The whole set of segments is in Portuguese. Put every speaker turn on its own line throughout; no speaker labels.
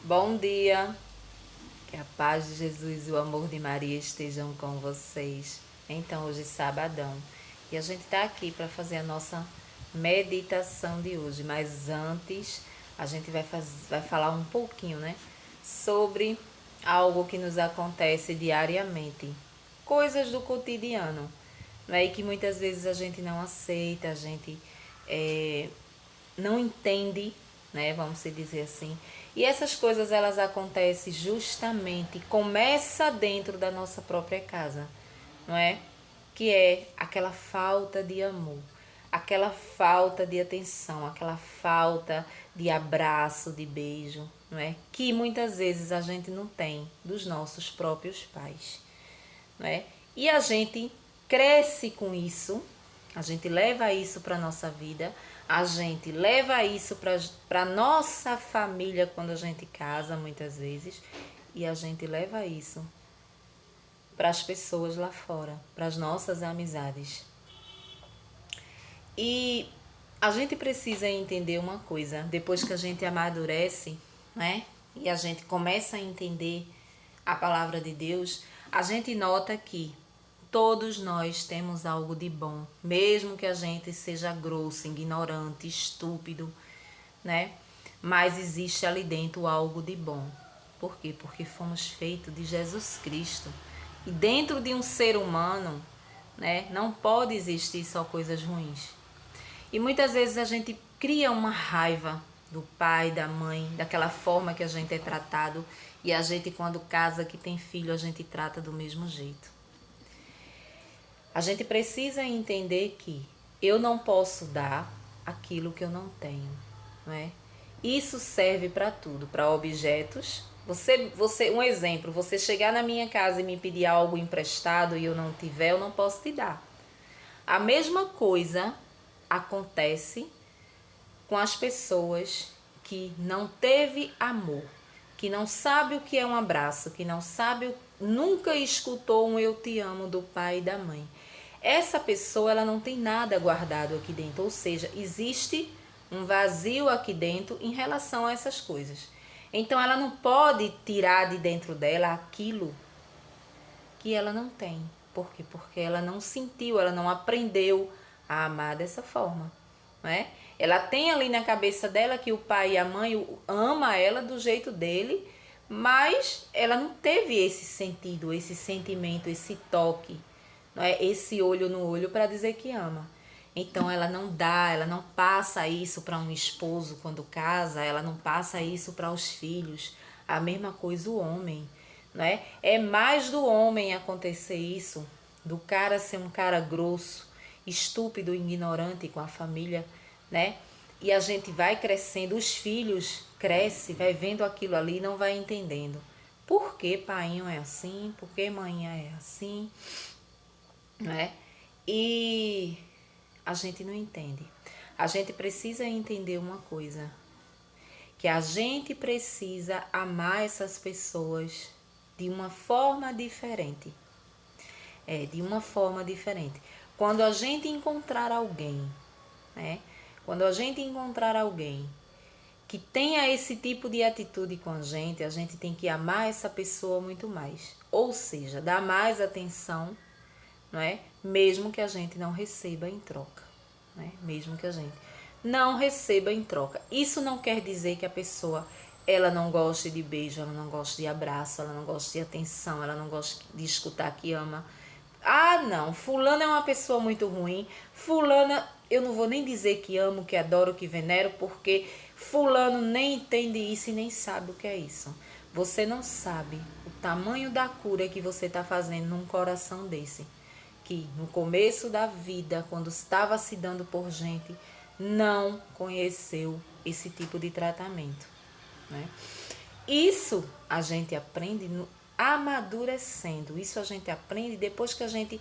Bom dia, que a paz de Jesus e o amor de Maria estejam com vocês. Então, hoje é sabadão e a gente está aqui para fazer a nossa meditação de hoje, mas antes a gente vai falar um pouquinho, né, sobre algo que nos acontece diariamente, coisas do cotidiano, né, e que muitas vezes a gente não aceita, a gente não entende, né, vamos dizer assim. E essas coisas elas acontecem justamente, começa dentro da nossa própria casa, não é? Que é aquela falta de amor, aquela falta de atenção, aquela falta de abraço, de beijo, não é? Que muitas vezes a gente não tem dos nossos próprios pais, não é? E a gente cresce com isso, a gente leva isso para nossa vida, a gente leva isso para nossa família quando a gente casa, muitas vezes, e a gente leva isso para as pessoas lá fora, para as nossas amizades. E a gente precisa entender uma coisa, depois que a gente amadurece, né? E a gente começa a entender a palavra de Deus, a gente nota que todos nós temos algo de bom, mesmo que a gente seja grosso, ignorante, estúpido, né? Mas existe ali dentro algo de bom. Por quê? Porque fomos feitos de Jesus Cristo. E dentro de um ser humano, né, não pode existir só coisas ruins. E muitas vezes a gente cria uma raiva do pai, da mãe, daquela forma que a gente é tratado, e a gente quando casa, que tem filho, a gente trata do mesmo jeito. A gente precisa entender que eu não posso dar aquilo que eu não tenho, não é? Isso serve para tudo, para objetos. Um exemplo, você chegar na minha casa e me pedir algo emprestado e eu não tiver, eu não posso te dar. A mesma coisa acontece com as pessoas que não teve amor, que não sabe o que é um abraço, que não sabe, nunca escutou um eu te amo do pai e da mãe. Essa pessoa ela não tem nada guardado aqui dentro, ou seja, existe um vazio aqui dentro em relação a essas coisas. Então ela não pode tirar de dentro dela aquilo que ela não tem. Por quê? Porque ela não sentiu, ela não aprendeu a amar dessa forma, não é? Ela tem ali na cabeça dela que o pai e a mãe ama ela do jeito dele, mas ela não teve esse sentido, esse sentimento, esse toque, não é? Esse olho no olho para dizer que ama. Então ela não dá, ela não passa isso para um esposo quando casa, ela não passa isso para os filhos. A mesma coisa o homem, né? É mais do homem acontecer isso, do cara ser um cara grosso, estúpido, ignorante com a família, né? E a gente vai crescendo, os filhos crescem, vai vendo aquilo ali e não vai entendendo. Por que painho é assim? Por que manhã é assim? Né? E a gente não entende. A gente precisa entender uma coisa, que a gente precisa amar essas pessoas de uma forma diferente. De uma forma diferente. Quando a gente encontrar alguém, né? Quando a gente encontrar alguém que tenha esse tipo de atitude com a gente tem que amar essa pessoa muito mais. Ou seja, dar mais atenção, não é? Mesmo que a gente não receba em troca, né? Mesmo que a gente não receba em troca. Isso não quer dizer que a pessoa ela não goste de beijo, ela não goste de abraço, ela não goste de atenção, ela não goste de escutar que ama. Ah, não, fulana é uma pessoa muito ruim. Fulana, eu não vou nem dizer que amo, que adoro, que venero, porque fulano nem entende isso e nem sabe o que é isso. Você não sabe o tamanho da cura que você está fazendo num coração desse, que no começo da vida, quando estava se dando por gente, não conheceu esse tipo de tratamento, né? Isso a gente aprende amadurecendo. Isso a gente aprende depois que a gente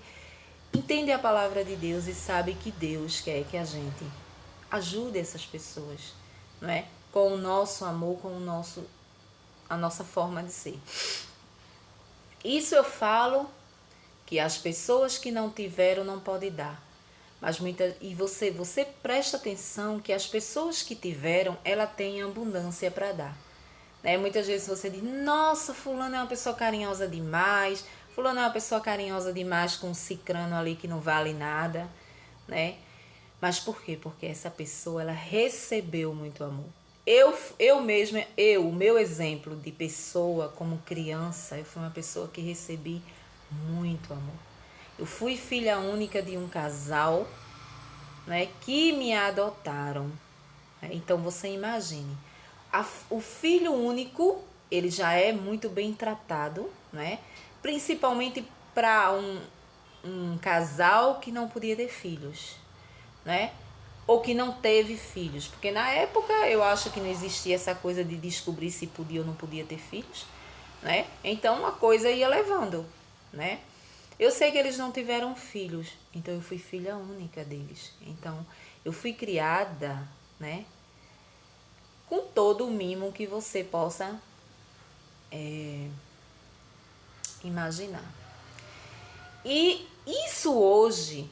entende a palavra de Deus e sabe que Deus quer que a gente ajude essas pessoas, não é? Com o nosso amor, com a nossa forma de ser. Isso eu falo que as pessoas que não tiveram não podem dar. Mas você presta atenção que as pessoas que tiveram, ela tem abundância para dar. né? Muitas vezes você diz, nossa, fulano é uma pessoa carinhosa demais, fulano é uma pessoa carinhosa demais com um cicrano ali que não vale nada, né? Mas por quê? Porque essa pessoa, ela recebeu muito amor. Eu mesma, o meu exemplo de pessoa como criança, eu fui uma pessoa que recebi muito amor. Eu fui filha única de um casal, né, que me adotaram. Então você imagine, o filho único, ele já é muito bem tratado, né? Principalmente para um casal que não podia ter filhos, né? Ou que não teve filhos, porque na época eu acho que não existia essa coisa de descobrir se podia ou não podia ter filhos, né? Então a coisa ia levando, né? Eu sei que eles não tiveram filhos, então eu fui filha única deles. Então eu fui criada, né, com todo o mimo que você possa imaginar. E isso hoje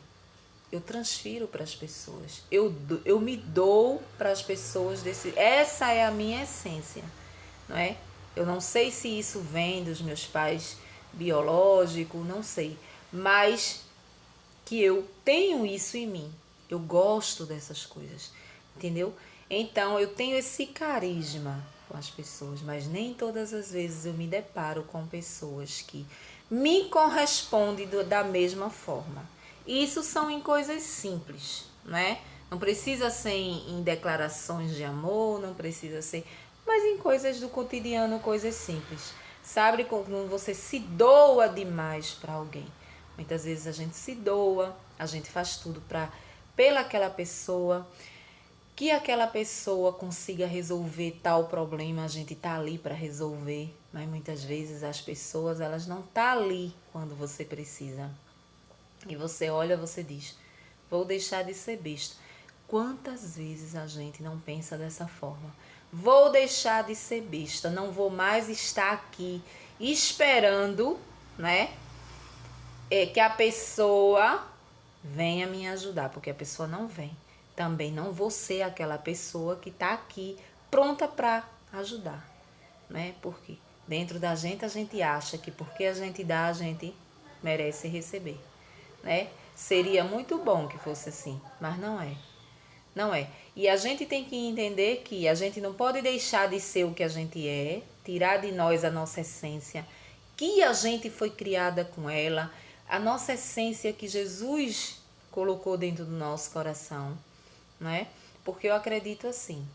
eu transfiro para as pessoas. Eu me dou para as pessoas desse. Essa é a minha essência, não é? Eu não sei se isso vem dos meus pais biológicos, não sei, mas que eu tenho isso em mim. Eu gosto dessas coisas, entendeu? Então eu tenho esse carisma com as pessoas, mas nem todas as vezes eu me deparo com pessoas que me correspondem da mesma forma. Isso são em coisas simples, né? Não precisa ser em declarações de amor, não precisa ser, mas em coisas do cotidiano, coisas simples. Sabe quando você se doa demais para alguém? Muitas vezes a gente se doa, a gente faz tudo pela aquela pessoa, que aquela pessoa consiga resolver tal problema, a gente tá ali para resolver, mas muitas vezes as pessoas, elas não tá ali quando você precisa. E você olha, você diz, vou deixar de ser besta. Quantas vezes a gente não pensa dessa forma? Vou deixar de ser besta, não vou mais estar aqui esperando, né? Que a pessoa venha me ajudar, porque a pessoa não vem. Também não vou ser aquela pessoa que está aqui pronta para ajudar, né? Porque dentro da gente a gente acha que porque a gente dá, a gente merece receber, né? Seria muito bom que fosse assim, mas não é. Não é. E a gente tem que entender que a gente não pode deixar de ser o que a gente é, tirar de nós a nossa essência, que a gente foi criada com ela, a nossa essência que Jesus colocou dentro do nosso coração, né? Porque eu acredito assim,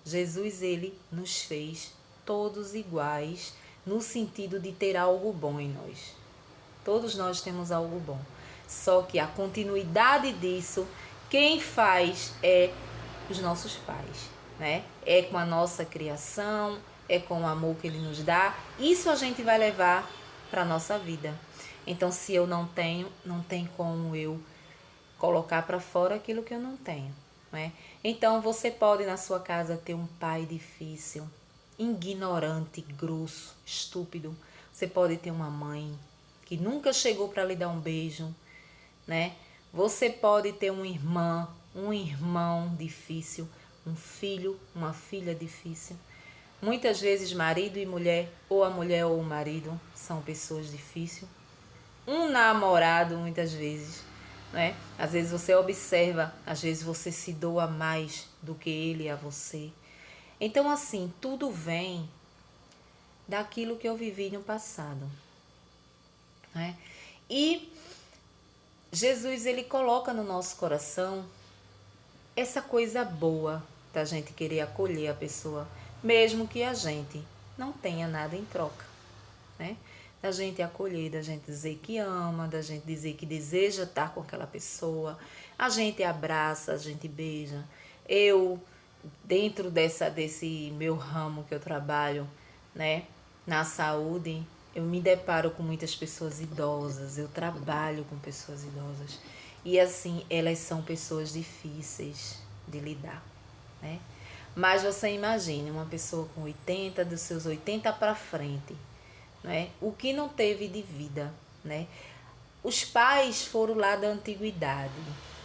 Jesus, ele nos fez todos iguais no sentido de ter algo bom em nós. Todos nós temos algo bom. Só que a continuidade disso, quem faz é os nossos pais, né? É com a nossa criação, é com o amor que ele nos dá. Isso a gente vai levar para a nossa vida. Então, se eu não tenho, não tem como eu colocar para fora aquilo que eu não tenho, né? Então, você pode na sua casa ter um pai difícil, ignorante, grosso, estúpido. Você pode ter uma mãe que nunca chegou para lhe dar um beijo, né? Você pode ter uma irmã, um irmão difícil, um filho, uma filha difícil. Muitas vezes marido e mulher, ou a mulher ou o marido, são pessoas difíceis. Um namorado, muitas vezes, né? Às vezes você observa, às vezes você se doa mais do que ele a você. Então, assim, tudo vem daquilo que eu vivi no passado, né? E Jesus, ele coloca no nosso coração essa coisa boa da gente querer acolher a pessoa, mesmo que a gente não tenha nada em troca, né? Da gente acolher, da gente dizer que ama, da gente dizer que deseja estar com aquela pessoa, a gente abraça, a gente beija. Eu, dentro desse meu ramo que eu trabalho, né, na saúde, eu me deparo com muitas pessoas idosas, eu trabalho com pessoas idosas. E assim, elas são pessoas difíceis de lidar, né? Mas você imagine uma pessoa com 80, dos seus 80 para frente, né? O que não teve de vida, né? Os pais foram lá da antiguidade,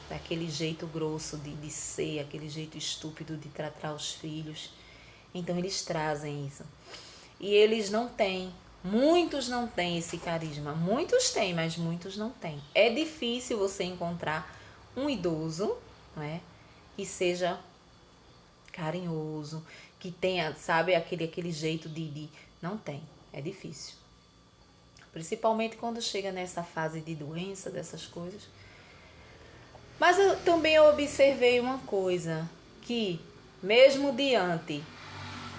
daquele jeito grosso de ser, aquele jeito estúpido de tratar os filhos. Então eles trazem isso. E eles não têm, muitos não têm esse carisma. Muitos têm, mas muitos não têm. É difícil você encontrar um idoso, não é, que seja carinhoso, que tenha, sabe, aquele jeito de... Não tem, é difícil. Principalmente quando chega nessa fase de doença, dessas coisas. Mas eu também observei uma coisa, que mesmo diante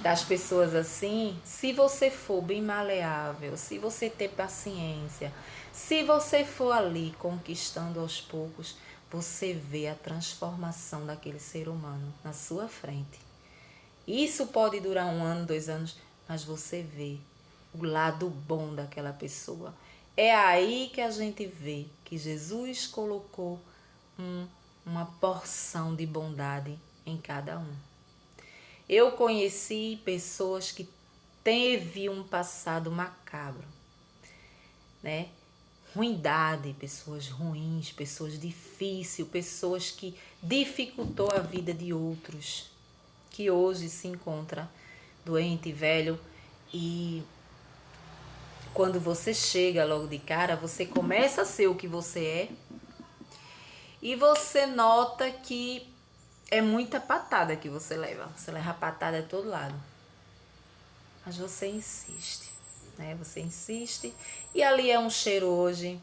das pessoas assim, se você for bem maleável, se você ter paciência, se você for ali conquistando aos poucos, você vê a transformação daquele ser humano na sua frente. Isso pode durar 1 ano, 2 anos, mas você vê o lado bom daquela pessoa. É aí que a gente vê que Jesus colocou uma porção de bondade em cada um. Eu conheci pessoas que teve um passado macabro, né? Ruindade, pessoas ruins, pessoas difíceis, pessoas que dificultou a vida de outros, que hoje se encontra doente, velho, e quando você chega logo de cara, você começa a ser o que você é e você nota que é muita patada que você leva. Você leva patada de todo lado. Mas você insiste, né? Você insiste. E ali é um cheiro hoje.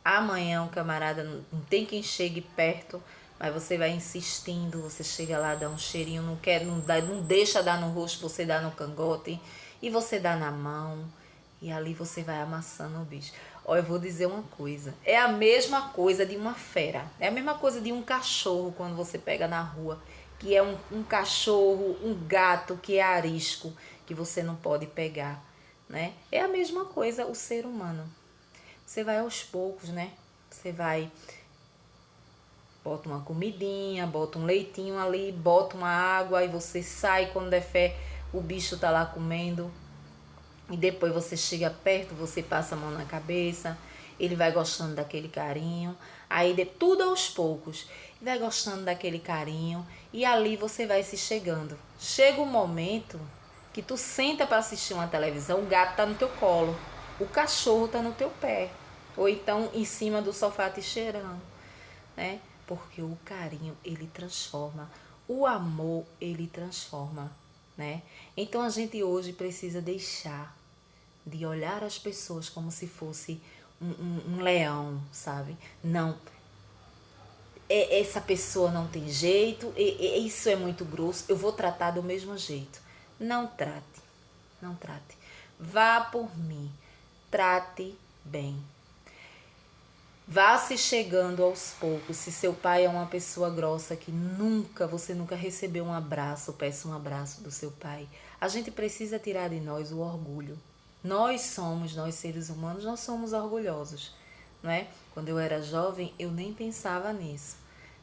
Amanhã um camarada, não tem quem chegue perto, mas você vai insistindo. Você chega lá, dá um cheirinho, não deixa dar no rosto, você dá no cangote. E você dá na mão. E ali você vai amassando o bicho. Ó, eu vou dizer uma coisa. É a mesma coisa de uma fera. É a mesma coisa de um cachorro quando você pega na rua. Que é um cachorro, um gato que é arisco, que você não pode pegar, né? É a mesma coisa o ser humano. Você vai aos poucos, né? Você vai, bota uma comidinha, bota um leitinho ali, bota uma água, e você sai, quando der fé, o bicho tá lá comendo. E depois você chega perto, você passa a mão na cabeça, ele vai gostando daquele carinho. Aí tudo aos poucos, vai gostando daquele carinho e ali você vai se chegando. Chega um momento que tu senta para assistir uma televisão, o gato tá no teu colo, o cachorro tá no teu pé, ou então em cima do sofá te cheirando, né? Porque o carinho, ele transforma, o amor, ele transforma, né? Então a gente hoje precisa deixar de olhar as pessoas como se fosse um leão, sabe? Não, essa pessoa não tem jeito, isso é muito grosso, eu vou tratar do mesmo jeito. Não trate, não trate. Vá por mim, trate bem. Vá se chegando aos poucos. Se seu pai é uma pessoa grossa que você nunca recebeu um abraço, peça um abraço do seu pai. A gente precisa tirar de nós o orgulho. Nós seres humanos, nós somos orgulhosos, não é? Quando eu era jovem, eu nem pensava nisso.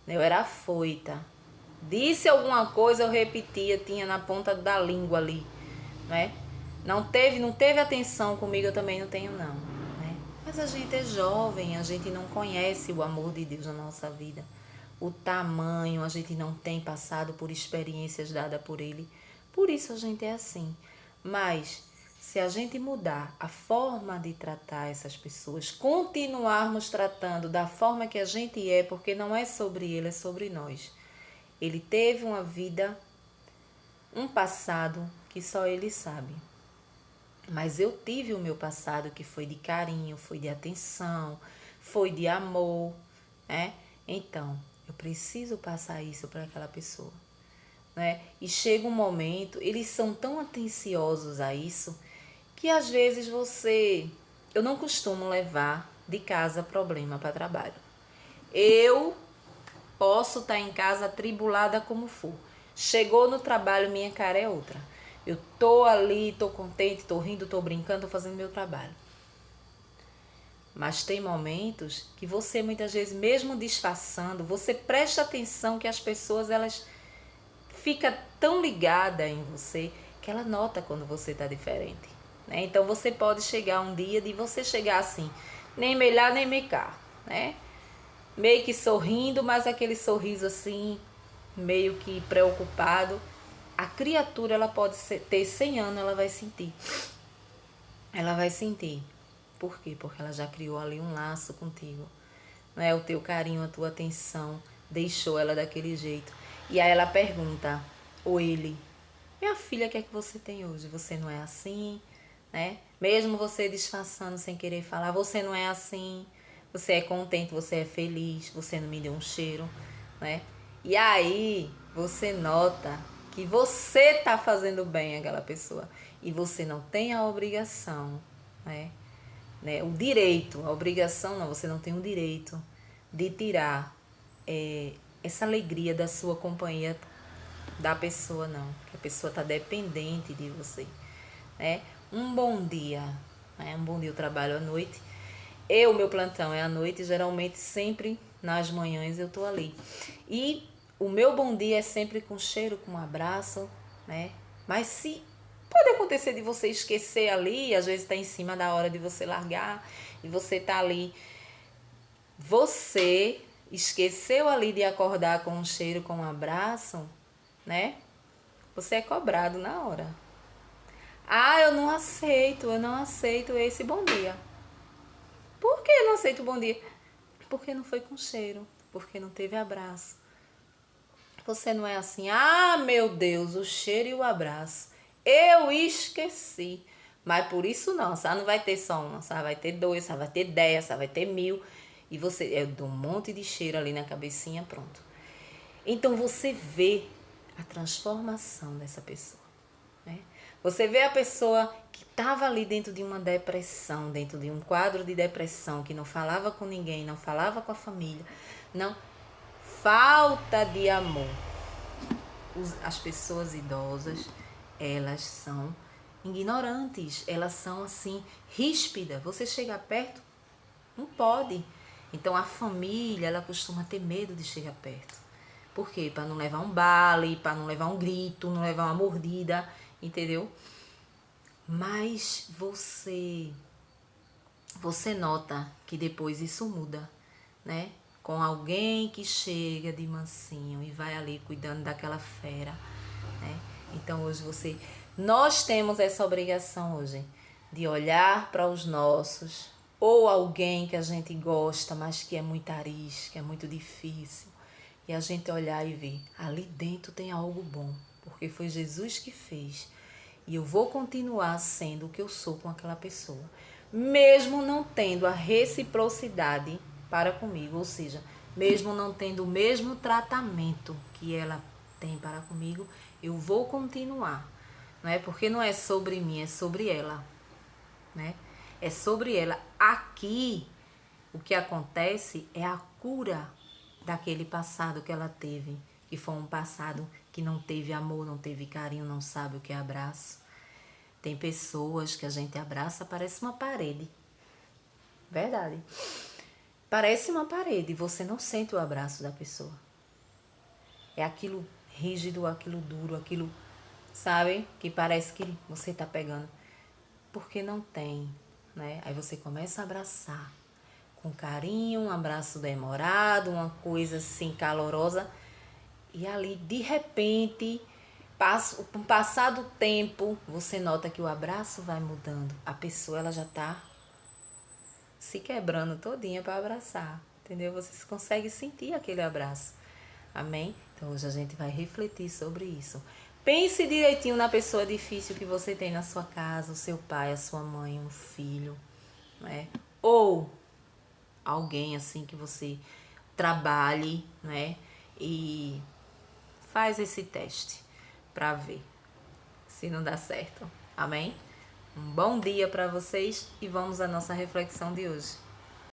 Eu era afoita. Disse alguma coisa, eu repetia, tinha na ponta da língua ali, né? Não teve atenção comigo, eu também não tenho não, né? Mas a gente é jovem, a gente não conhece o amor de Deus na nossa vida. O tamanho, a gente não tem passado por experiências dadas por Ele. Por isso a gente é assim. Mas se a gente mudar a forma de tratar essas pessoas, continuarmos tratando da forma que a gente é, porque não é sobre ele, é sobre nós. Ele teve uma vida, um passado que só ele sabe. Mas eu tive o meu passado que foi de carinho, foi de atenção, foi de amor, né? Então, eu preciso passar isso para aquela pessoa, né? E chega um momento, eles são tão atenciosos a isso, que às vezes eu não costumo levar de casa problema para trabalho. Eu posso estar em casa atribulada como for. Chegou no trabalho, minha cara é outra. Eu tô ali, tô contente, tô rindo, tô brincando, tô fazendo meu trabalho. Mas tem momentos que você muitas vezes, mesmo disfarçando, você presta atenção que as pessoas, elas ficam tão ligadas em você que ela nota quando você tá diferente. Né? Então você pode chegar um dia de você chegar assim, nem me lá nem me cá, né? Meio que sorrindo, mas aquele sorriso assim, meio que preocupado. A criatura, ela pode ter 100 anos, ela vai sentir. Ela vai sentir. Por quê? Porque ela já criou ali um laço contigo. Não é? O teu carinho, a tua atenção deixou ela daquele jeito. E aí ela pergunta, ou ele, minha filha, o que é que você tem hoje? Você não é assim, né? Mesmo você disfarçando sem querer falar, você não é assim. Você é contente, você é feliz, você não me deu um cheiro, né? E aí você nota que você tá fazendo bem àquela pessoa e você não tem a obrigação, né? O direito, a obrigação não, você não tem o direito de tirar essa alegria da sua companhia da pessoa, não. Porque a pessoa está dependente de você, né? Um bom dia, né? Um bom dia, eu trabalho à noite. Meu plantão é à noite, geralmente sempre nas manhãs eu tô ali. E o meu bom dia é sempre com cheiro, com um abraço, né? Mas se pode acontecer de você esquecer ali, às vezes tá em cima da hora de você largar e você tá ali. Você esqueceu ali de acordar com um cheiro, com um abraço, né? Você é cobrado na hora. Ah, eu não aceito esse bom dia. Por que eu não aceito o bom dia? Porque não foi com cheiro, porque não teve abraço. Você não é assim, ah, meu Deus, o cheiro e o abraço. Eu esqueci. Mas por isso não, sabe? Não vai ter só uma, sabe? Vai ter 2, sabe? Vai ter 10, sabe? Vai ter 1000. E você, eu dou um monte de cheiro ali na cabecinha, pronto. Então você vê a transformação dessa pessoa, né? Você vê a pessoa que estava ali dentro de uma depressão, dentro de um quadro de depressão, que não falava com ninguém, não falava com a família, não, falta de amor. As pessoas idosas, elas são ignorantes, elas são assim, ríspidas. Você chegar perto, não pode. Então a família, ela costuma ter medo de chegar perto. Por quê? Para não levar um bale, para não levar um grito, não levar uma mordida, entendeu? Mas você nota que depois isso muda, né? Com alguém que chega de mansinho e vai ali cuidando daquela fera, né? Então hoje nós temos essa obrigação hoje de olhar para os nossos, ou alguém que a gente gosta, mas que é muito arisco, que é muito difícil, e a gente olhar e ver, ali dentro tem algo bom, porque foi Jesus que fez. E eu vou continuar sendo o que eu sou com aquela pessoa, mesmo não tendo a reciprocidade para comigo, ou seja, mesmo não tendo o mesmo tratamento que ela tem para comigo, eu vou continuar, não é? Porque não é sobre mim, é sobre ela, né? É sobre ela. Aqui, o que acontece é a cura daquele passado que ela teve, que foi um passado que não teve amor, não teve carinho, não sabe o que é abraço. Tem pessoas que a gente abraça, parece uma parede. Verdade. Parece uma parede, você não sente o abraço da pessoa. É aquilo rígido, aquilo duro, aquilo, sabe? Que parece que você tá pegando. Porque não tem, né? Aí você começa a abraçar com carinho, um abraço demorado, uma coisa assim calorosa. E ali, de repente, com o passar do tempo, você nota que o abraço vai mudando. A pessoa, ela já tá se quebrando todinha para abraçar, entendeu? Você consegue sentir aquele abraço. Amém? Então hoje a gente vai refletir sobre isso. Pense direitinho na pessoa difícil que você tem na sua casa, o seu pai, a sua mãe, um filho, né? Ou alguém assim que você trabalhe, né? E faz esse teste para ver se não dá certo. Amém? Um bom dia para vocês e vamos à nossa reflexão de hoje.